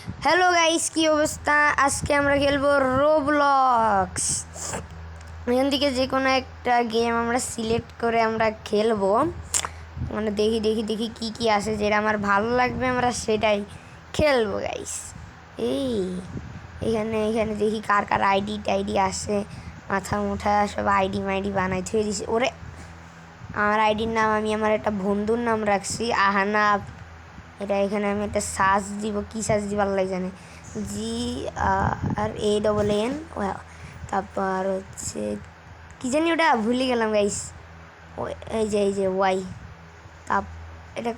Hello guys, কি অবস্থা? আজকে আমরা খেলবো রোবলক্স। এখান থেকে যে কোনো একটা গেম আমরা সিলেক্ট করে আমরা খেলবো। মানে দেখি কি কি আসে, যেটা আমার ভালো লাগবে আমরা সেটাই খেলবো গাইস। এখানে দেখি কার কার আইডি টাইডি আসে। মাথা মুঠা সব আইডি মাইডি বানাই থুয়ে দিছি। ওরে, আমার আইডির নাম আমি আমার একটা বন্ধুর নাম রাখছি, আহানাব। এটা এখানে আমি একটা সার্চ দিব, কী সার্চ দিব আল্লাহ জানে। GRANN। তারপর হচ্ছে কী জানি ওটা ভুলে গেলাম গাইস। এই যে ওয়াই। এটা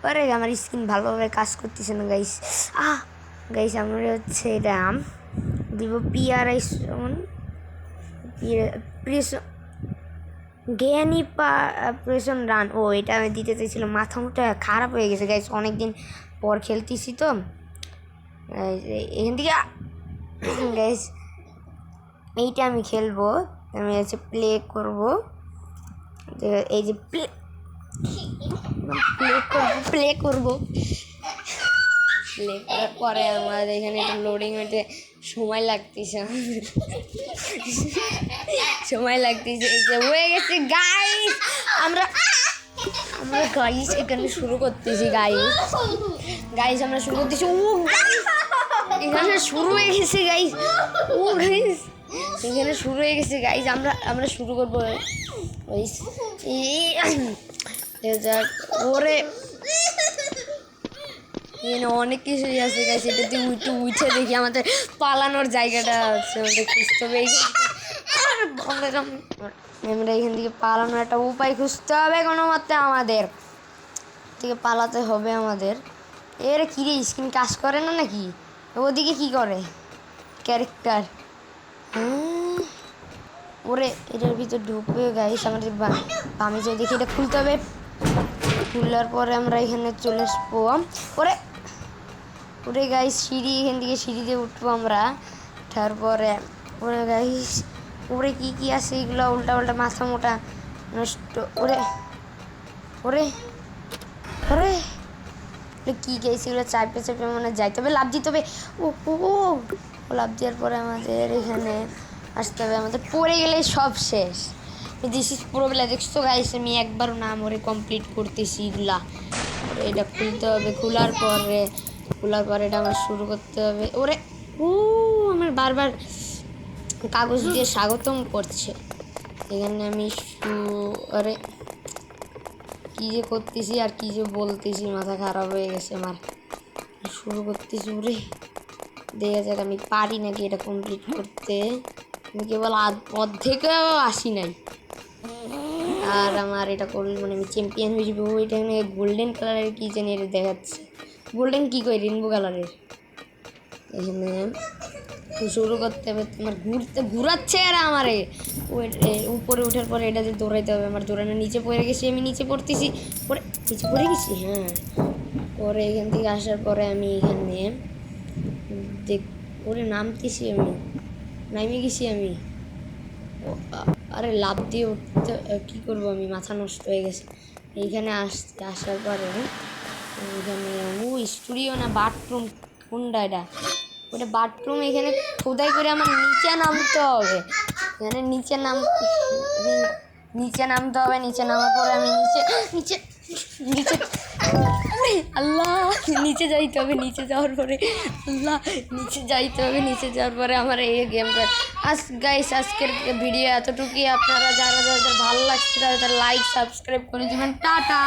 আরে আমার স্ক্রিন ভালোভাবে কাজ করতেছে না গাইস। গাইস আমরা হচ্ছে এটা দিব PRI জ্ঞানী প্রেশন রান। এটা আমি দিতে চাইছিলাম, মাথা মুঠা খারাপ হয়ে গেছে গাইস, অনেকদিন পর খেলতেছি তো। এখান থেকে গাইস এইটা আমি খেলবো। আমি হচ্ছে প্লে করবো। এই যে প্লে করবো প্লে করার পরে আমার এখানে একটু লোডিং হতে সময় লাগতেছে। এই যে হয়ে গেছে গাইস। আমরা গাইস এখানে শুরু করতেছি। গাইস আমরা শুরু করতেছি। এখানে শুরু হয়ে গেছে গাইস। এখানে শুরু হয়ে গেছে গাইস। আমরা শুরু করবো গাইস। ওরে অনেক কিছুই আছে গাইস। এটাতে উঠে দেখি আমাদের পালানোর জায়গাটা আছে, আমাদের খুঁজতে হবে। আমরা এখান থেকে পালানোর একটা উপায় খুঁজতে হবে কোনো মতে, আমাদের থেকে পালাতে হবে আমাদের। এর কী রে, স্ক্রিন কাজ করে না নাকি? ওদিকে কি করে ক্যারেক্টার? ওরে এটার ভিতর ঢুকবে গাইস। আমাদের বামে যে দেখি এটা খুলতে হবে। খুললার পরে আমরা এখানে চলে আসবো। ওরে গাইস সিঁড়ি, এখান থেকে সিঁড়ি দিয়ে উঠবো আমরা। তারপরে ওরে গাইস, ওরে কি আছে এগুলো? উল্টা মাথা মোটা নষ্ট। ওরে কি গাইস এগুলো? চাপে মানে যাইতে হবে, লাভ দিতে হবে। ও লাভ দেওয়ার পরে আমাদের এখানে আসতে হবে। আমাদের পড়ে গেলে সব শেষ। This is problem. দেখছো গাইস আমি একবারও না মরে কমপ্লিট করতেছি এগুলা। এটা খুলতে হবে। খোলার পরে এটা আমার শুরু করতে হবে। আমার বারবার কাগজ দিয়ে স্বাগতম করছে। এখানে আমি কি যে করতেছি আর কি যে বলতেছি, মাথা খারাপ হয়ে গেছে আমার। শুরু করতেছি। দেখা যাক আমি পারি নাকি এটা কমপ্লিট করতে। আমি কেবল অর্ধেকেও আসি নাই। আর আমার এটা করলে মানে আমি চ্যাম্পিয়ন হয়ে যাবো। এটা গোল্ডেন কালারের কি জানি এটা দেখাচ্ছে। গোল্ডেন কী করে? রেনবো কালারের। এখানে শুরু করতে হবে। আমার ঘুরাচ্ছে আর আমারে উপরে ওঠার পরে এটা যে দৌড়াইতে হবে। আমার দৌড়ানো নিচে পড়ে গেছি, আমি নিচে পড়তেছি। নিচে পড়ে গেছি। পরে এখান থেকে আসার পরে আমি এখানে নামতেছি। নামে গেছি আমি। আরে লাভ দিয়ে উঠতে কী করবো আমি? মাথা নষ্ট হয়ে গেছে। এইখানে আসার পরে এখানে স্টুডিও না বাথরুম কোনটা? ওটা বাথরুম। এখানে খোদাই করে আমার নিচে নামতে হবে। এখানে নিচে নামতে হবে। নিচে নামার পরে আমি নিচে আল্লাহ নিচে যাইতে হবে। নিচে যাওয়ার পরে নিচে যাওয়ার পরে আমার এই গেমটা গাইস আজকের ভিডিও এতটুকুই। আপনারা যারা ভালো লাগছে তারা লাইক সাবস্ক্রাইব করে দেবেন। টাটা।